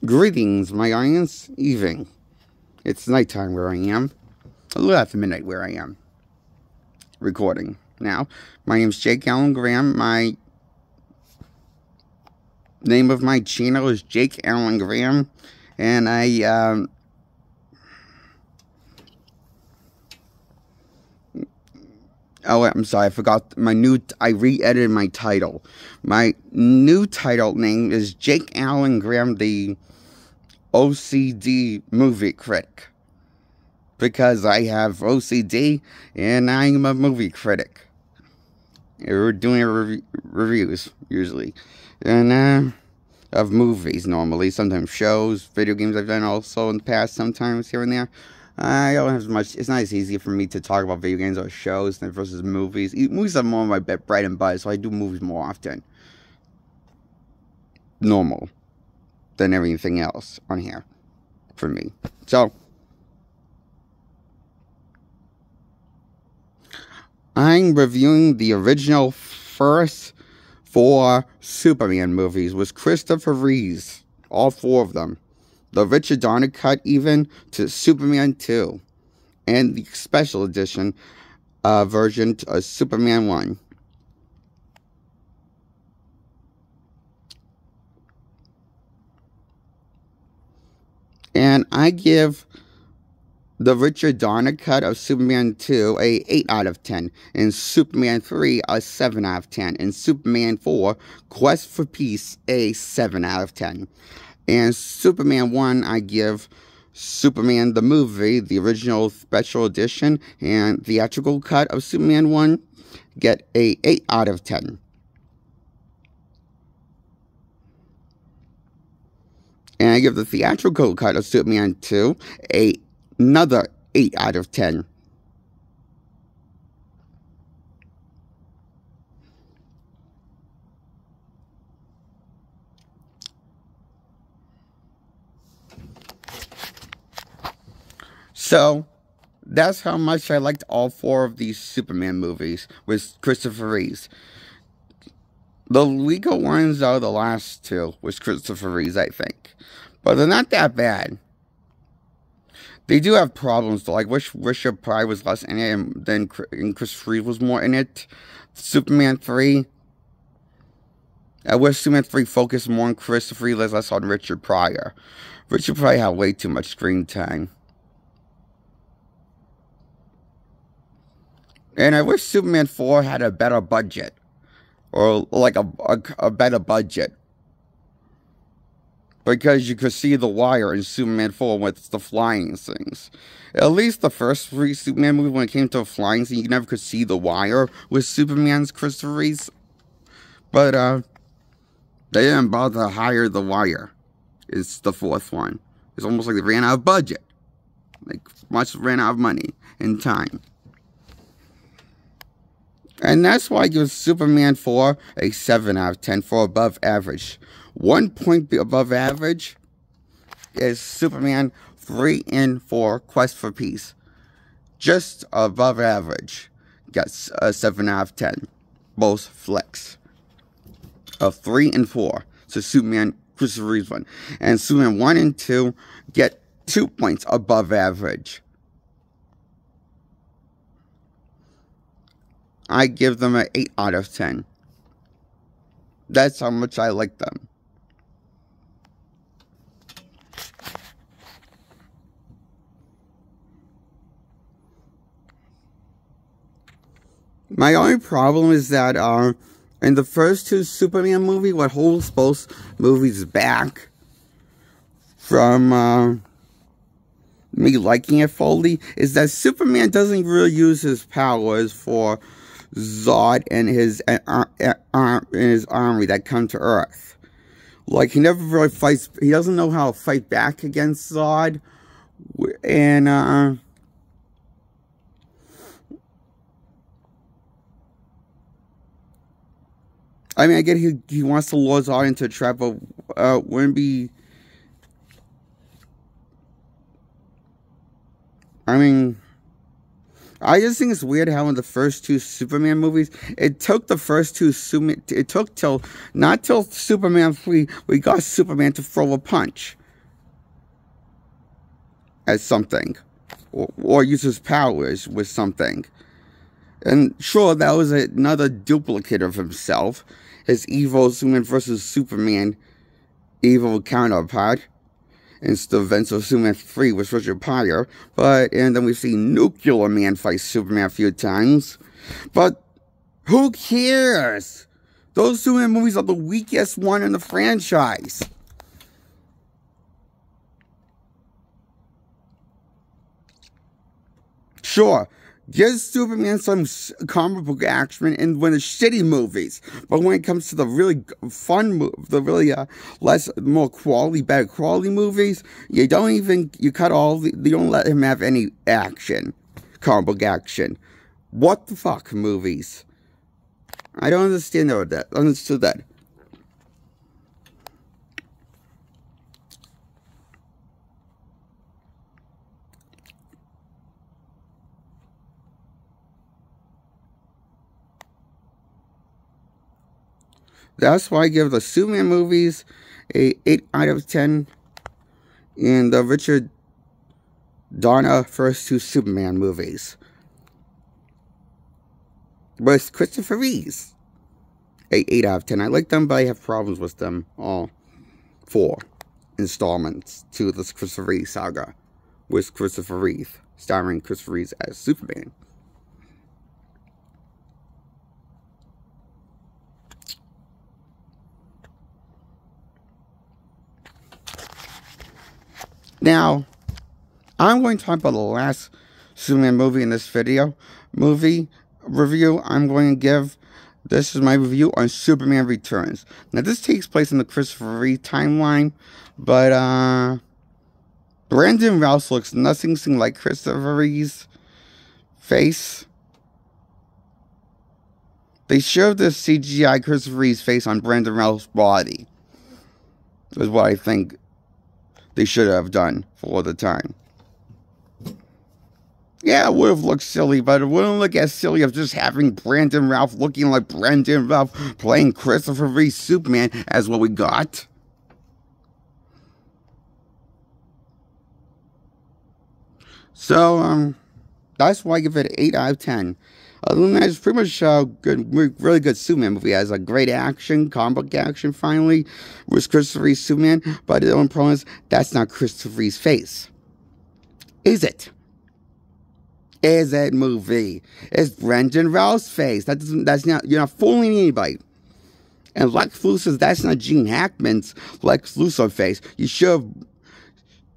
Greetings, my audience. Evening. It's nighttime where I am. A little after midnight where I am. Recording now. My name's Jake Allen Graham. My name of my channel is Jake Allen Graham. And oh, I'm sorry, I forgot I re-edited my title. My new title name is Jake Allen Graham, the OCD movie critic. Because I have OCD, and I'm a movie critic. We're doing reviews, usually. And, of movies, normally. Sometimes shows, video games I've done also in the past, sometimes here and there. I don't have as much. It's not as easy for me to talk about video games or shows versus movies. Movies are more of my bread and butter, so I do movies more often. Normal. Than everything else on here. For me. So. I'm reviewing the original first 4 Superman movies with Christopher Reeves. All 4 of them. The Richard Donner cut even to Superman 2. And the special edition version of Superman 1. And I give the Richard Donner cut of Superman 2 a 8 out of 10. And Superman 3 a 7 out of 10. And Superman 4, Quest for Peace, a 7 out of 10. And Superman 1, I give Superman the movie, the original special edition, and theatrical cut of Superman 1, get a 8 out of 10. And I give the theatrical cut of Superman 2 another 8 out of 10. So, that's how much I liked all 4 of these Superman movies with Christopher Reeves. The legal ones are the last 2 with Christopher Reeves, I think. But they're not that bad. They do have problems, though. Like, wish Richard Pryor was less in it, and then Christopher Reeves was more in it. Superman 3. I wish Superman 3 focused more on Christopher Reeves, less on Richard Pryor. Richard Pryor had way too much screen time. And I wish Superman 4 had a better budget. Or, like, a better budget. Because you could see the wire in Superman 4 with the flying things. At least the first 3 Superman movies, when it came to flying things, you never could see the wire with Superman's Christopher Reeves. But, they didn't bother to hire the wire. It's the 4th one. It's almost like they ran out of budget. Like, much ran out of money and time. And that's why I give Superman 4 a 7 out of 10 for above average. 1 point above average is Superman 3 and 4 Quest for Peace. Just above average gets a 7 out of 10. Both flicks. Of 3 and 4. So Superman, Christopher Reeves 1. And Superman 1 and 2 get 2 points above average. I give them an 8 out of 10. That's how much I like them. My only problem is that in the first 2 Superman movies, what holds both movies back from me liking it fully is that Superman doesn't really use his powers for Zod and his army that come to Earth. Like, he never really fights. He doesn't know how to fight back against Zod. And, I mean, I get he wants to lure Zod into a trap, but wouldn't be... I mean... I just think it's weird how in the first 2 Superman movies, it took the first 2 not till Superman 3, we got Superman to throw a punch. as something, or use his powers with something. And sure, that was another duplicate of himself, his evil Superman versus Superman evil counterpart, instead of events of Superman 3 with Richard Pryor. And then we've seen Nuclear Man fight Superman a few times. But who cares? Those Superman movies are the weakest one in the franchise. Sure, give Superman some comic book action in one of the shitty movies, but when it comes to the really fun, the really more quality, better quality movies, you cut all you don't let him have any action, comic book action. What the fuck movies? I don't understand that. Understood that. That's why I give the Superman movies a 8 out of 10. And the Richard Donner first 2 Superman movies. But it's Christopher Reeves. 8 out of 10. I like them, but I have problems with them all 4 installments to this Christopher Reeves saga. With Christopher Reeve, starring Christopher Reeves as Superman. Now, I'm going to talk about the last Superman movie in this movie review. I'm going to give, this is my review on Superman Returns. Now, this takes place in the Christopher Reeve timeline, but, Brandon Routh looks nothing like Christopher Reeve's face. They showed the CGI Christopher Reeve's face on Brandon Routh's body. Is what I think they should have done for the time. Yeah, it would have looked silly, but it wouldn't look as silly as just having Brandon Routh looking like Brandon Routh playing Christopher Reeve Superman as what we got. So, that's why I give it an 8 out of 10. Other than that, it's pretty much a really good Superman movie. It has a great action, comic book action, finally, with Christopher Reeve's Superman. But the only problem is, that's not Christopher Reeve's face. Is it? Is that movie? It's Brandon Routh's face. That's not, you're not fooling anybody. And Lex Luthor's, that's not Gene Hackman's Lex Luthor face. You should have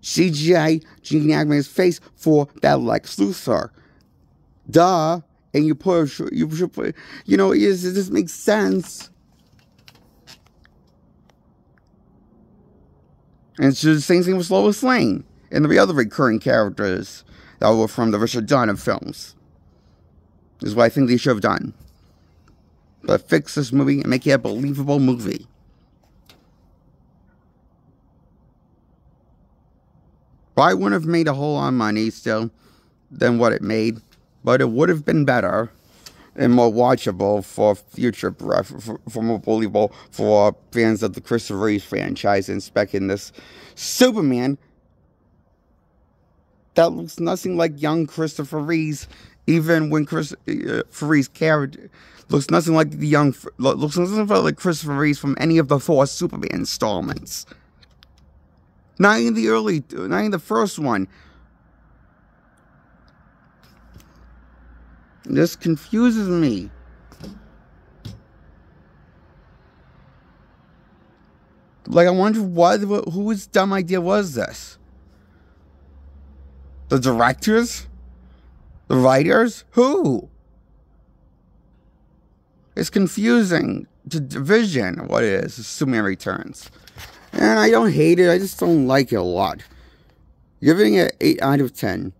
CGI Gene Hackman's face for that Lex Luthor. Duh. And you should put, you know, it just makes sense. And it's just the same thing with Lois Lane and the other recurring characters that were from the Richard Donner films. This is what I think they should have done. But fix this movie and make it a believable movie. But I wouldn't have made a whole lot of money still than what it made. But it would have been better and more watchable for future, for more believable for fans of the Christopher Reeve franchise, inspecting this Superman that looks nothing like young Christopher Reeve, even when Christopher Reeve's character looks nothing like looks nothing like Christopher Reeve from any of the 4 Superman installments. Not in the first one. This confuses me. Like, I wonder whose dumb idea was this? The directors? The writers? Who? It's confusing to vision what it is. Superman Returns. And I don't hate it, I just don't like it a lot. Giving it 8 out of 10.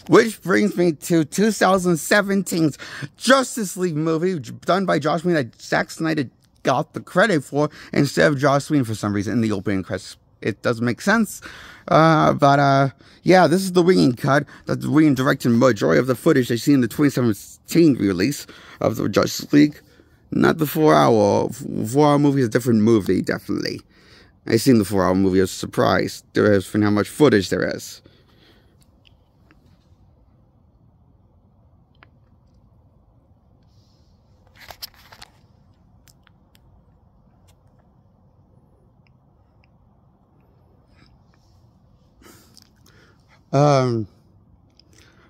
Which brings me to 2017's Justice League movie, done by Joss Whedon, that Zack Snyder got the credit for, instead of Joss Whedon for some reason in the opening credits it doesn't make sense. Yeah, this is the Whedon cut. That's the Whedon directed majority of the footage I see in the 2017 release of the Justice League. Not the 4-hour. 4-hour movie is a different movie, definitely. I seen the 4-hour movie. I was surprised there is from how much footage there is.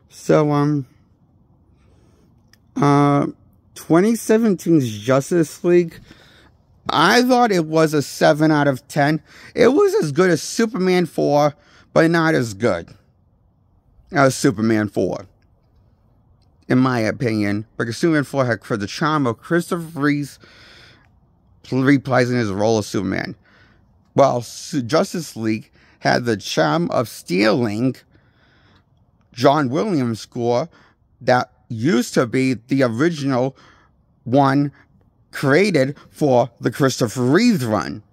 So, 2017's Justice League, I thought it was a 7 out of 10. It was as good as Superman 4, but not as good as Superman 4, in my opinion. Because Superman 4 had the charm of Christopher Reeve reprising his role as Superman, while Justice League had the charm of stealing John Williams' score that used to be the original one created for the Christopher Reeve run.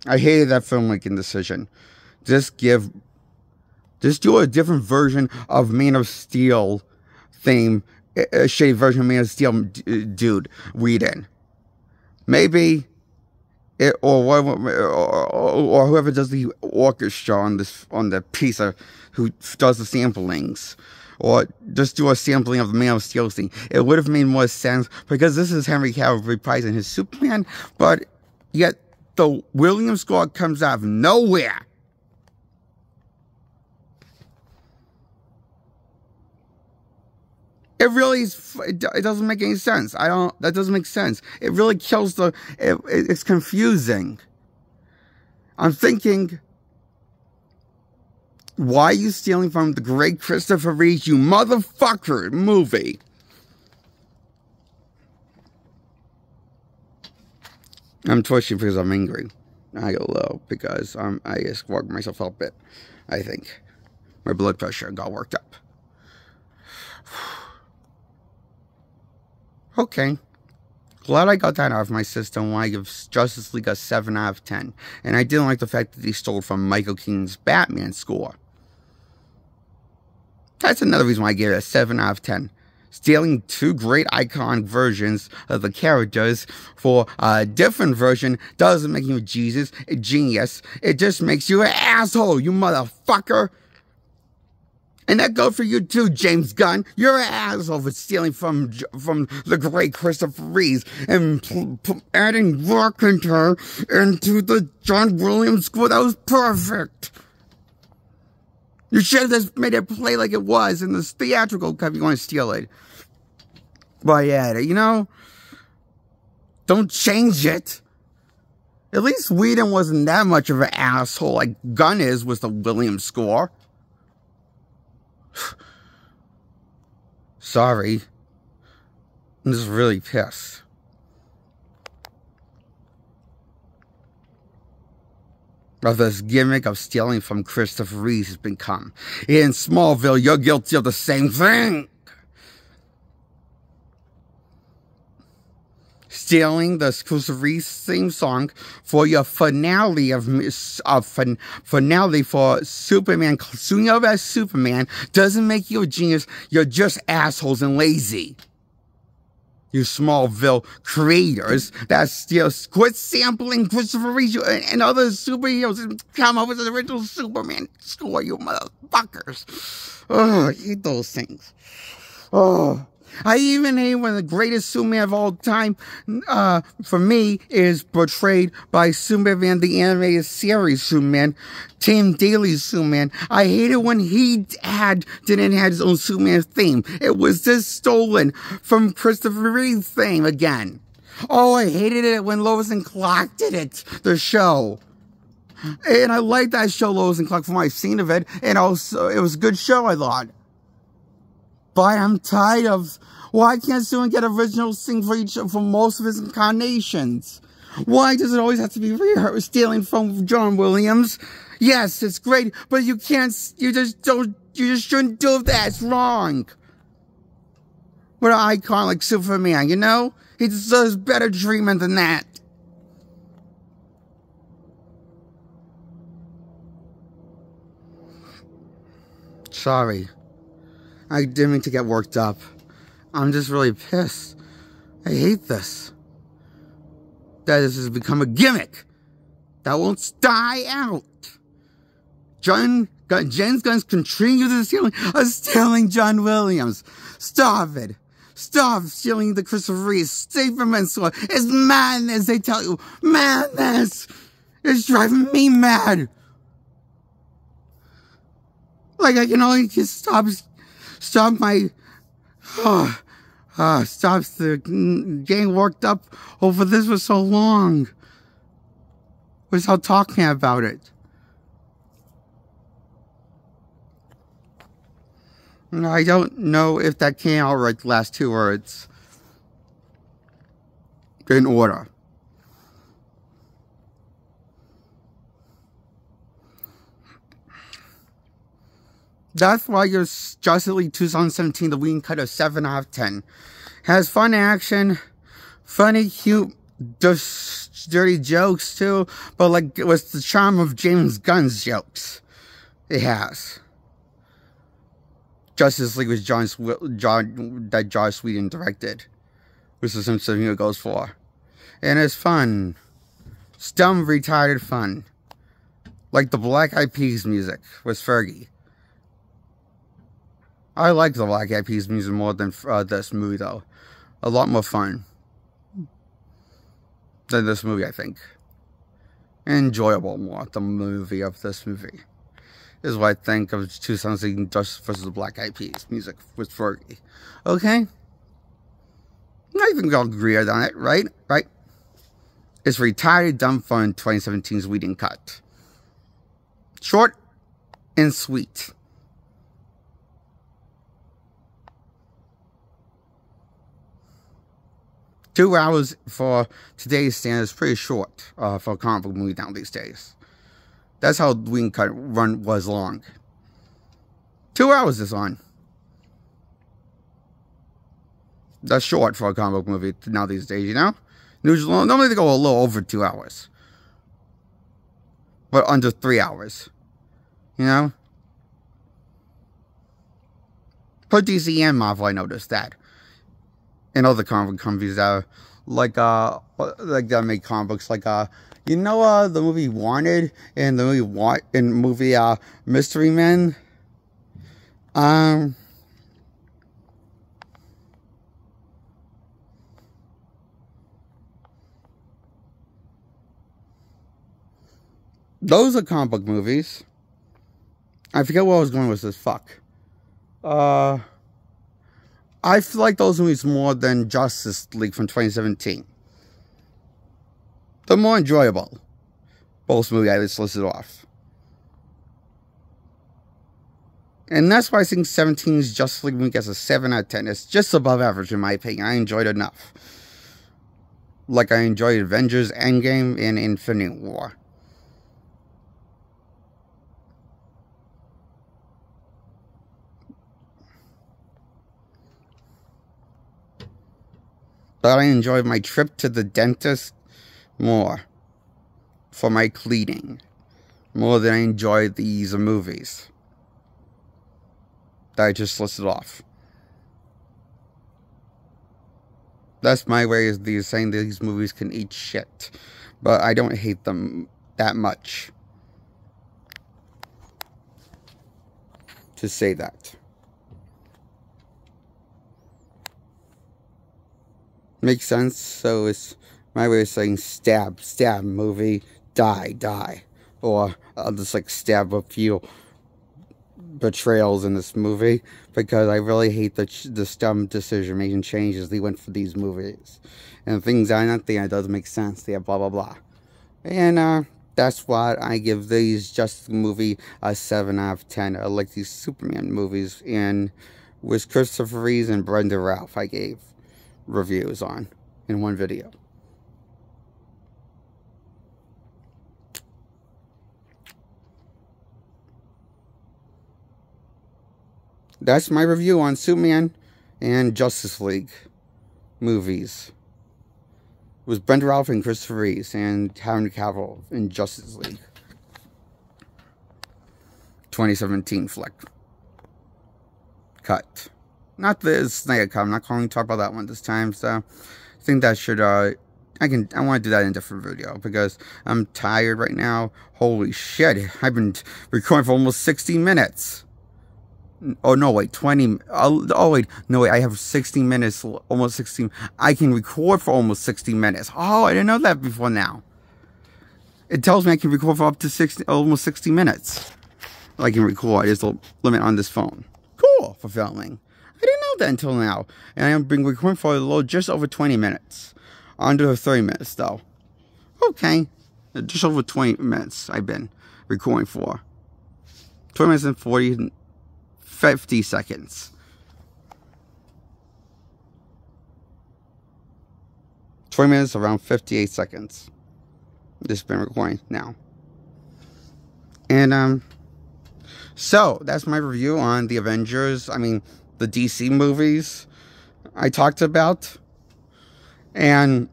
I hated that filmmaking decision. Just do a different version of Man of Steel theme, a shady version of Man of Steel, dude, Whedon. Maybe it, or whoever does the orchestra on the piece who does the samplings, or just do a sampling of the Man of Steel thing. It would have made more sense because this is Henry Cavill reprising his Superman, but yet the Williams score comes out of nowhere. It really is, it doesn't make any sense. That doesn't make sense. It really kills it's confusing. I'm thinking, why are you stealing from the great Christopher Reeve, you motherfucker, movie? I'm twitching because I'm angry. I go low because I just worked myself up a bit, I think. My blood pressure got worked up. Okay. Glad I got that out of my system when I give Justice League a 7 out of 10. And I didn't like the fact that he stole from Michael Keaton's Batman score. That's another reason why I gave it a 7 out of 10. Stealing two great iconic versions of the characters for a different version doesn't make you a genius. It just makes you an asshole, you motherfucker. And that goes for you too, James Gunn. You're an asshole for stealing from the great Christopher Reeve and adding Carpenter into the John Williams score. That was perfect. You should have just made it play like it was in this theatrical cut if you want to steal it. But yeah, you know, don't change it. At least Whedon wasn't that much of an asshole like Gunn is with the Williams score. Sorry. I'm just really pissed. Of this gimmick of stealing from Christopher Reeve has become. In Smallville, you're guilty of the same thing. Stealing the Christopher Reeve theme song for your finale finale for Superman, suing up as Superman, doesn't make you a genius. You're just assholes and lazy. You Smallville creators that quit sampling Christopher Reeve and other superheroes and come up with the original Superman score, you motherfuckers. Oh, I hate those things. Oh. I even hate when the greatest Superman of all time, for me, is portrayed by Superman, the animated series Superman, Tim Daly's Superman. I hate it when he didn't have his own Superman theme. It was just stolen from Christopher Reeve's theme again. Oh, I hated it when Lois and Clark did it, the show. And I liked that show, Lois and Clark, from what I've seen of it. And also, it was a good show, I thought. But I'm tired of, why can't Superman get original sing for most of his incarnations? Why does it always have to be stealing from John Williams? Yes, it's great, but you just shouldn't do that. It's wrong. What an icon like Superman, you know? He deserves better treatment than that. Sorry. I didn't mean to get worked up. I'm just really pissed. I hate this. That this has become a gimmick that won't die out. James Gunn's continue to stealing John Williams. Stop it. Stop stealing the Christopher Reeve Superman sword. It's madness, they tell you. Madness. It's driving me mad. Like, I can only just stop my, stops the getting worked up over this for so long. Without talking about it. I don't know if that came out right, the last two words. In order. That's why your Justice League 2017, the Whedon cut, of 7 out of 10. Has fun action, funny, cute, dirty jokes too, but like, it was the charm of James Gunn's jokes. It has. Justice League was that Joss Whedon directed, which is something it goes for. And it's fun. It's dumb, retarded fun. Like the Black Eyed Peas music with Fergie. I like the Black Eyed Peas music more than this movie, though. A lot more fun than this movie, I think. Enjoyable more, the movie of this movie. Is what I think of 2000 Justice vs. the Black Eyed Peas music with Fergie. Okay? I think we all agree on it, right? Right? It's retarded, dumb fun 2017's Whedon cut. Short and sweet. Two hours for today's standards is pretty short for a comic book movie down these days. That's how Whedon cut run was long. 2 hours is on. That's short for a comic book movie now these days, you know? Normally they go a little over 2 hours. But under 3 hours. You know? For DC and Marvel, I noticed that. And other comic book companies that are like that make comic books, like you know the movie Wanted and the movie Mystery Men. Those are comic book movies. I forget where I was going with this. Fuck. I feel like those movies more than Justice League from 2017. They're more enjoyable. Both movies I just listed off. And that's why I think 17's Justice League movie gets a 7 out of 10. It's just above average in my opinion. I enjoyed it enough. Like I enjoyed Avengers Endgame and Infinity War. But I enjoyed my trip to the dentist more for my cleaning. More than I enjoyed these movies that I just listed off. That's my way of saying that these movies can eat shit. But I don't hate them that much to say that. Makes sense? So it's my way of saying stab movie, die. Or I'll just like stab a few betrayals in this movie, because I really hate the dumb decision making changes they went for these movies. And things I don't think it doesn't make sense. Yeah, blah blah blah. And that's why I give these Justice movie a 7 out of 10. I like these Superman movies, and with Christopher Reeve and Brenda Ralph I gave reviews on in one video. That's my review on Superman and Justice League movies. It was Brenda Ralph and Christopher Reeves and Henry Cavill in Justice League. 2017 flick. Cut. Not the Snyder Cut. I'm not going to talk about that one this time, so I think that should, I want to do that in a different video, because I'm tired right now. Holy shit, I've been recording for almost 60 minutes. Oh, no, wait, 20, oh, wait, no, wait, I have 60 minutes, almost 60, I can record for almost 60 minutes. Oh, I didn't know that before now. It tells me I can record for up to almost 60 minutes. I can record, there's a limit on this phone. Cool, for filming. I didn't know that until now. And I've been recording for a little, just over 20 minutes. Under 30 minutes, though. Okay, just over 20 minutes I've been recording for. 20 minutes and 50 seconds. 20 minutes, around 58 seconds. Just been recording now. And, so, that's my review on the Avengers, the DC movies I talked about. And,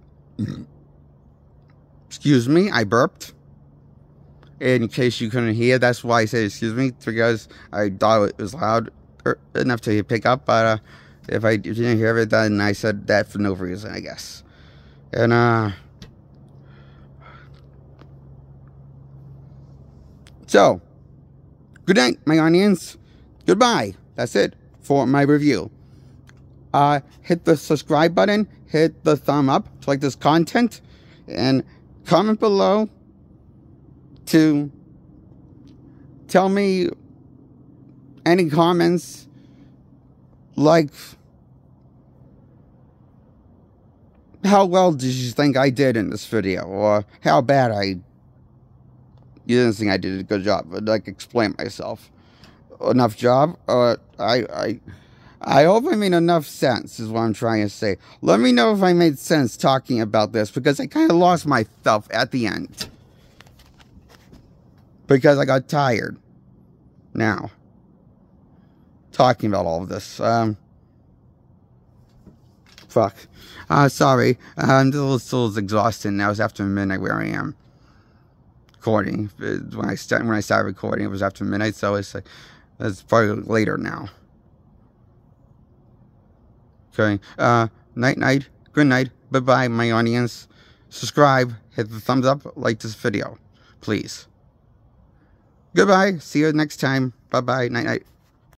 excuse me, I burped. In case you couldn't hear, that's why I said excuse me, because I thought it was loud enough to pick up. But if you didn't hear it, then I said that for no reason, I guess. And, so, good night, my audience. Goodbye. That's it for my review. Hit the subscribe button, hit the thumb up to like this content, and comment below to tell me any comments, like how well did you think I did in this video, or how bad you didn't think I did a good job, but like explain myself. Enough job? I hope I made enough sense, is what I'm trying to say. Let me know if I made sense talking about this, because I kind of lost myself at the end. Because I got tired. Now. Talking about all of this. Fuck. Sorry. I'm still exhausted now. It's after midnight where I am. Recording. When I started recording, it was after midnight, so it's probably later now. Okay. Night. Good night. Bye-bye, my audience. Subscribe. Hit the thumbs up. Like this video. Please. Goodbye. See you next time. Bye-bye. Night.